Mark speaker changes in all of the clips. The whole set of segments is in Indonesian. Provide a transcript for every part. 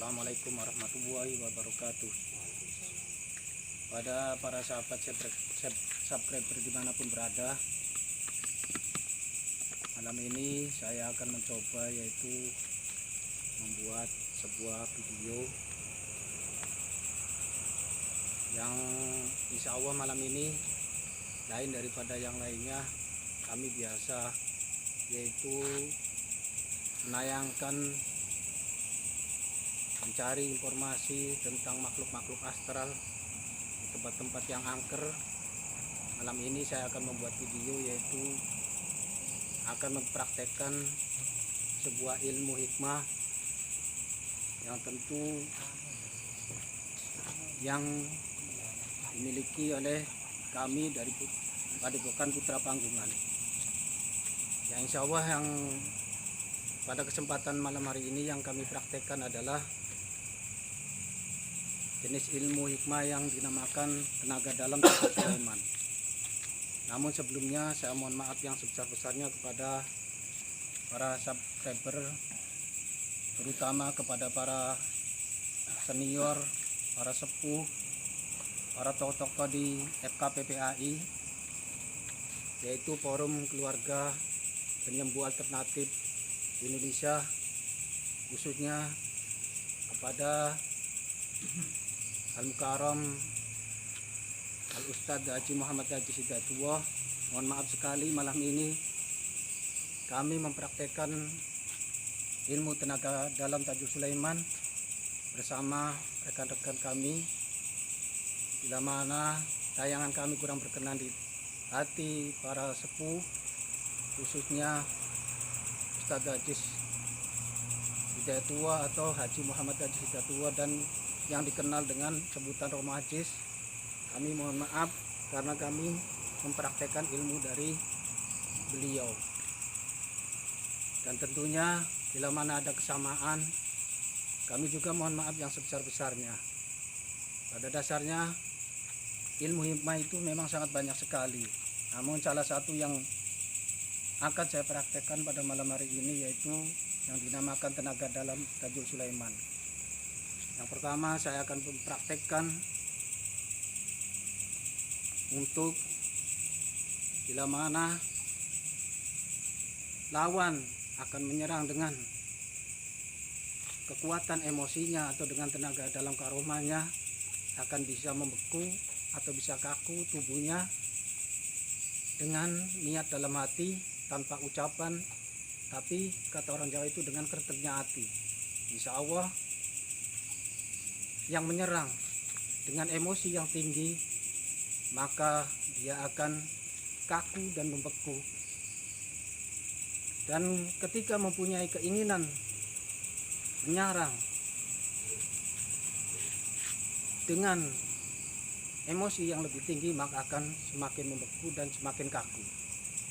Speaker 1: Assalamualaikum warahmatullahi wabarakatuh. Pada para sahabat subscriber dimanapun berada, malam ini saya akan mencoba yaitu membuat sebuah video yang insya Allah malam ini lain daripada yang lainnya. Kami biasa yaitu menayangkan, mencari informasi tentang makhluk-makhluk astral di tempat-tempat yang angker. Malam ini saya akan membuat video yaitu akan mempraktekkan sebuah ilmu hikmah yang tentu yang dimiliki oleh kami dari Padepokan Putra Panggungan. Yang insya Allah yang pada kesempatan malam hari ini yang kami praktekkan adalah jenis ilmu hikmah yang dinamakan tenaga dalam Tajul Sulaiman. Namun sebelumnya saya mohon maaf yang sebesar-besarnya kepada para subscriber, terutama kepada para senior, para sepuh, para tokoh-tokoh di FKPPAI, yaitu Forum Keluarga Penyembuh Alternatif Indonesia, khususnya kepada Al-Mukarram Al-Ustadz Haji Muhammad Haji Sidatullah. Mohon maaf sekali malam ini kami mempraktekkan ilmu tenaga dalam Tajul Sulaiman bersama rekan-rekan kami, bila mana tayangan kami kurang berkenan di hati para sepuh, khususnya Ustadz Haji Sidatullah atau Haji Muhammad Haji Sidatullah dan yang dikenal dengan sebutan Romo Ajis. Kami mohon maaf karena kami mempraktekkan ilmu dari beliau, dan tentunya bila mana ada kesamaan kami juga mohon maaf yang sebesar-besarnya. Pada dasarnya ilmu hikmah itu memang sangat banyak sekali, namun salah satu yang akan saya praktekkan pada malam hari ini yaitu yang dinamakan tenaga dalam Tajul Sulaiman. Yang pertama saya akan mempraktekkan untuk bila mana lawan akan menyerang dengan kekuatan emosinya atau dengan tenaga dalam karomanya, akan bisa membeku atau bisa kaku tubuhnya dengan niat dalam hati tanpa ucapan, tapi kata orang Jawa itu dengan kreteknya hati. Insya Allah yang menyerang dengan emosi yang tinggi, maka dia akan kaku dan membeku. Dan ketika mempunyai keinginan menyerang dengan emosi yang lebih tinggi, maka akan semakin membeku dan semakin kaku.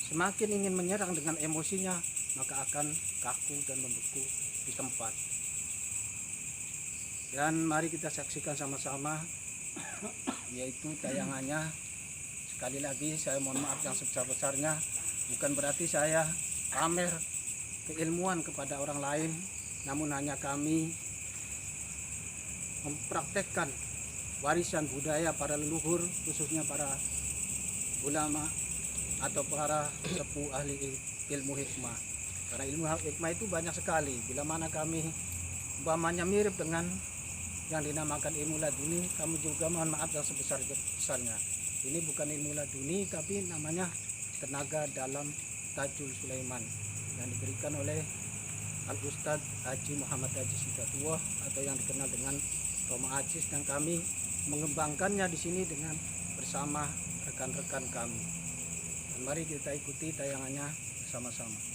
Speaker 1: Semakin ingin menyerang dengan emosinya, maka akan kaku dan membeku di tempat. Dan mari kita saksikan sama-sama yaitu tayangannya. Sekali lagi saya mohon maaf yang sebesar-besarnya, bukan berarti saya pamer keilmuan kepada orang lain, namun hanya kami mempraktekkan warisan budaya para leluhur, khususnya para ulama atau para sepuh ahli ilmu hikmah. Karena ilmu hikmah itu banyak sekali. Bila mana kami umpamanya mirip dengan yang dinamakan ilmu laduni, kami juga mohon maaf yang sebesar-besarnya. Ini bukan ilmu laduni, tapi namanya tenaga dalam Tajul Sulaiman yang diberikan oleh Al-Ustadz Haji Muhammad Haji Sidatullah atau yang dikenal dengan Romo Ajis, dan kami mengembangkannya di sini dengan bersama rekan-rekan kami. Dan mari kita ikuti tayangannya bersama-sama.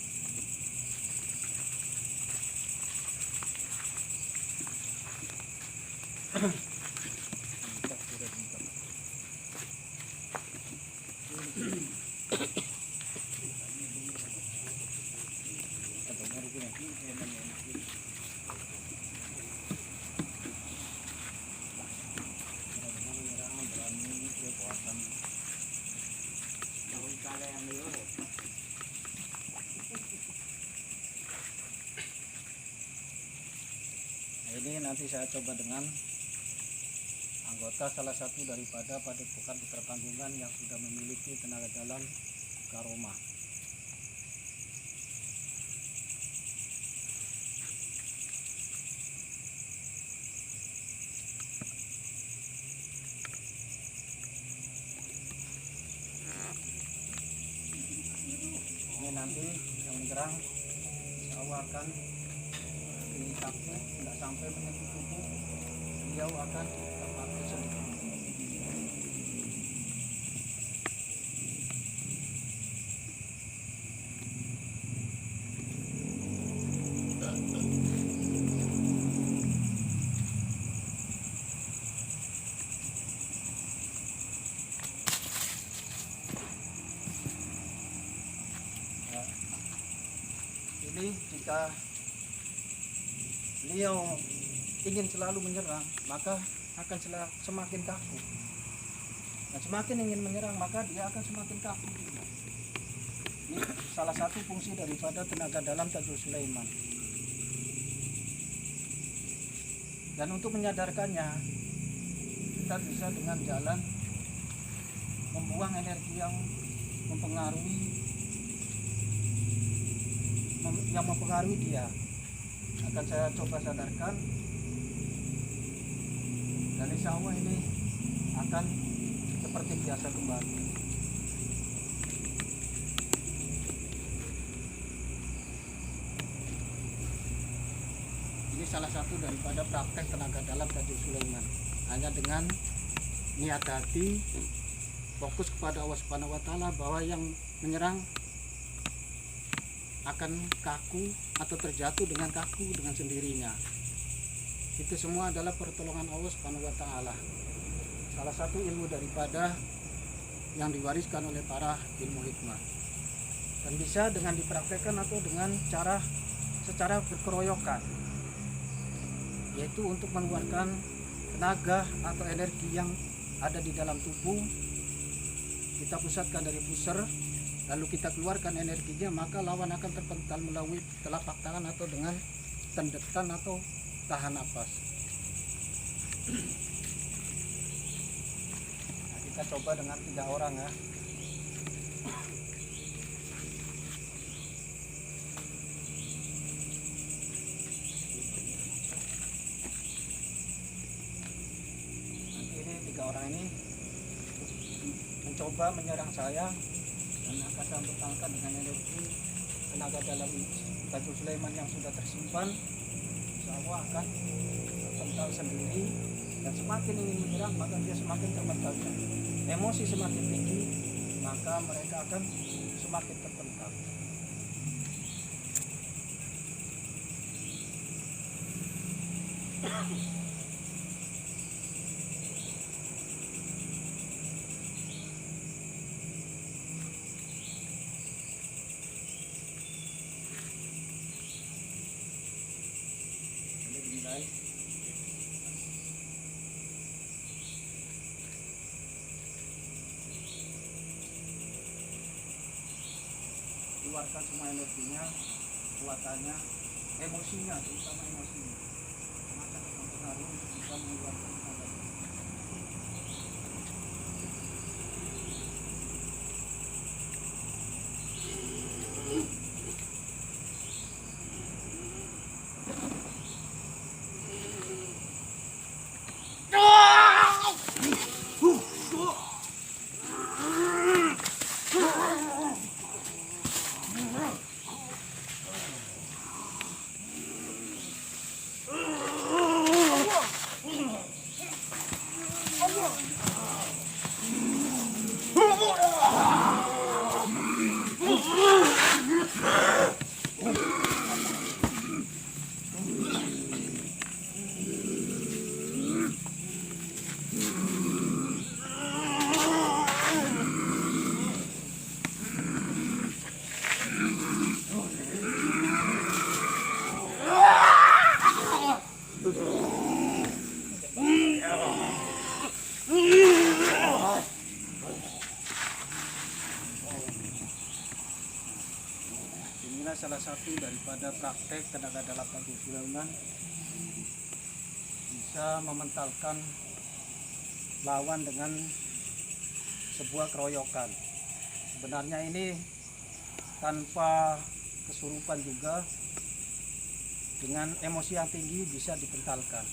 Speaker 1: Ini nanti nanti saya coba dengan anggota salah satu daripada Padepokan Putra Tanggungan yang sudah memiliki tenaga dalam Karoma. Ini nanti yang menyerang insya akan di kaku, tidak sampai menyentuh tubuh, beliau akan terpakai sendiri. Ini jika beliau ingin selalu menyerang, maka akan semakin kaku. Dan semakin ingin menyerang, maka dia akan semakin kaku. Ini salah satu fungsi daripada tenaga dalam Tajul Sulaiman. Dan untuk menyadarkannya, kita bisa dengan jalan membuang energi yang mempengaruhi dia. Akan saya coba sadarkan, dan insya Allah ini akan seperti biasa kembali. Ini salah satu daripada praktek tenaga dalam Tajul Sulaiman. Hanya dengan niat hati, fokus kepada Allah Subhanahu wa Ta'ala, bahwa yang menyerang akan kaku atau terjatuh dengan kaku dengan sendirinya. Itu semua adalah pertolongan Allah Subhanahu wa Ta'ala. Salah satu ilmu daripada yang diwariskan oleh para ilmu hikmah, dan bisa dengan dipraktekkan atau dengan secara berkeroyokan, yaitu untuk mengeluarkan tenaga atau energi yang ada di dalam tubuh. Kita pusatkan dari pusar, lalu kita keluarkan energinya, maka lawan akan terpental melalui telapak tangan atau dengan tendetan atau tahan napas. Nah, kita coba dengan 3 orang ya. Nanti ini 3 orang ini mencoba menyerang saya, dan akan saya bertangkap dengan energi tenaga dalam Tajul Sulaiman yang sudah tersimpan. Insya Allah akan terpental sendiri, dan semakin ingin menyerang maka dia semakin terpental. Emosi semakin tinggi, maka mereka akan semakin terpental. Keluarkan semua energinya, kekuatannya, emosinya, terutama emosinya. Maka mempengaruhi bisa mengeluarkan tenaga. Inilah salah satu daripada praktek tenaga dalam Tajul Sulaiman bisa mementalkan lawan dengan sebuah keroyokan. Sebenarnya ini tanpa kesurupan juga, dengan emosi yang tinggi bisa dipentalkan.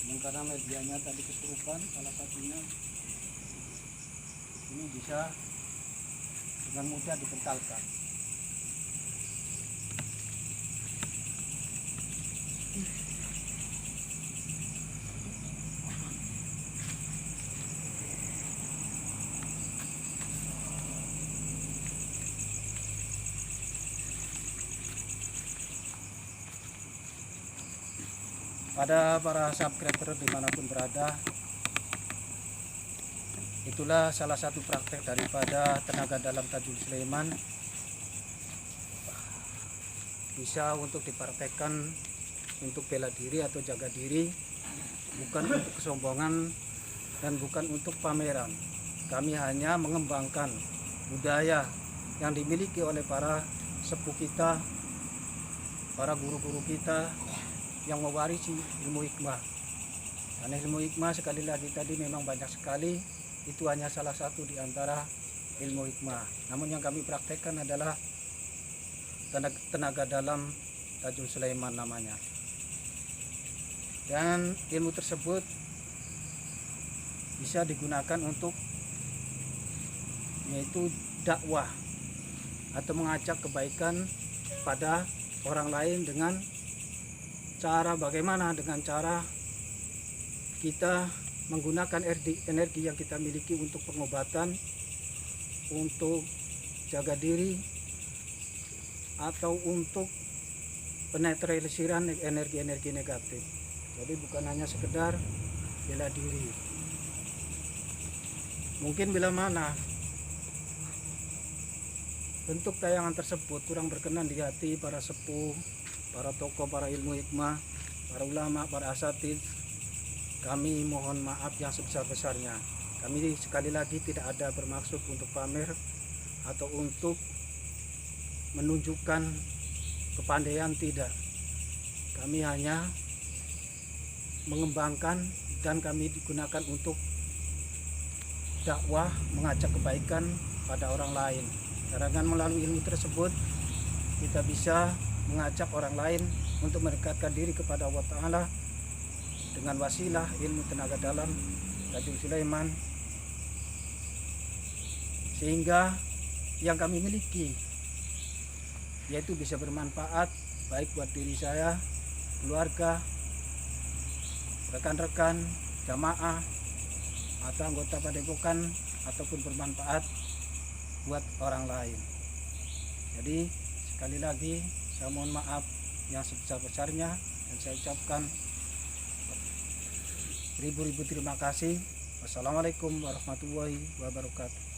Speaker 1: Dan karena medianya tadi kesurupan, salah satunya ini bisa dengan mudah dipentalkan. Pada para subscriber dimanapun berada, itulah salah satu praktek daripada tenaga dalam Tajul Sulaiman, bisa untuk dipraktekkan untuk bela diri atau jaga diri, bukan untuk kesombongan dan bukan untuk pameran. Kami hanya mengembangkan budaya yang dimiliki oleh para sepuh kita, para guru-guru kita yang mewarisi ilmu hikmah. Karena ilmu hikmah sekali lagi tadi memang banyak sekali, itu hanya salah satu di antara ilmu hikmah. Namun yang kami praktekkan adalah tenaga dalam Tajul Sulaiman namanya. Dan ilmu tersebut bisa digunakan untuk yaitu dakwah atau mengajak kebaikan pada orang lain dengan cara bagaimana? Dengan cara kita menggunakan energi yang kita miliki untuk pengobatan, untuk jaga diri, atau untuk penetralisiran energi-energi negatif. Jadi bukan hanya sekedar bela diri. Mungkin bila mana bentuk tayangan tersebut kurang berkenan di hati para sepuh, para tokoh, para ilmu hikmah, para ulama, para asatidz, kami mohon maaf yang sebesar-besarnya. Kami sekali lagi tidak ada bermaksud untuk pamer atau untuk menunjukkan kepandaian, tidak. Kami hanya mengembangkan dan kami digunakan untuk dakwah, mengajak kebaikan pada orang lain. Karena melalui ilmu tersebut kita bisa mengajak orang lain untuk mendekatkan diri kepada Allah Ta'ala dengan wasilah ilmu tenaga dalam Tajul Sulaiman, sehingga yang kami miliki yaitu bisa bermanfaat baik buat diri saya, keluarga, rekan-rekan, jamaah, atau anggota padepokan, ataupun bermanfaat buat orang lain. Jadi sekali lagi saya mohon maaf yang sebesar-besarnya dan saya ucapkan ribu-ribu terima kasih. Wassalamualaikum warahmatullahi wabarakatuh.